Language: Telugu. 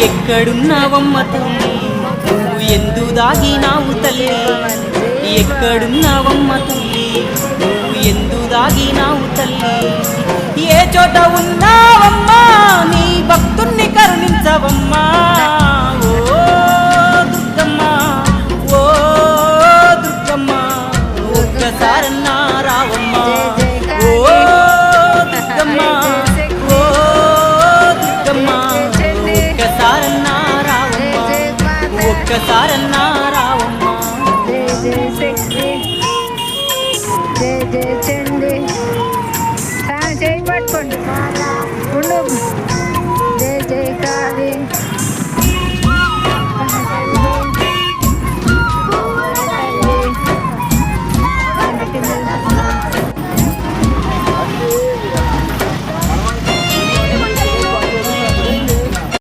ఎక్కడున్నావమ్మ తల్లి నువ్వు ఎందు దాగినావు తల్లి ఎక్కడున్నావమ్మ తల్లి నువ్వు ఎందు దాగినావు తల్లి ఏ చోట ఉన్నావమ్మా నీ భక్తుణ్ణి కరుణించవమ్మా ఓ దుర్గమ్మ ఓ దుర్గమ్మ ఒక్కసారన్నా రావమ్మా ఓ దుర్గమ్మ ఓ దుర్గమ్మ ఒక్కసారన్నా రావమ్మా ఒక్కసారన్నా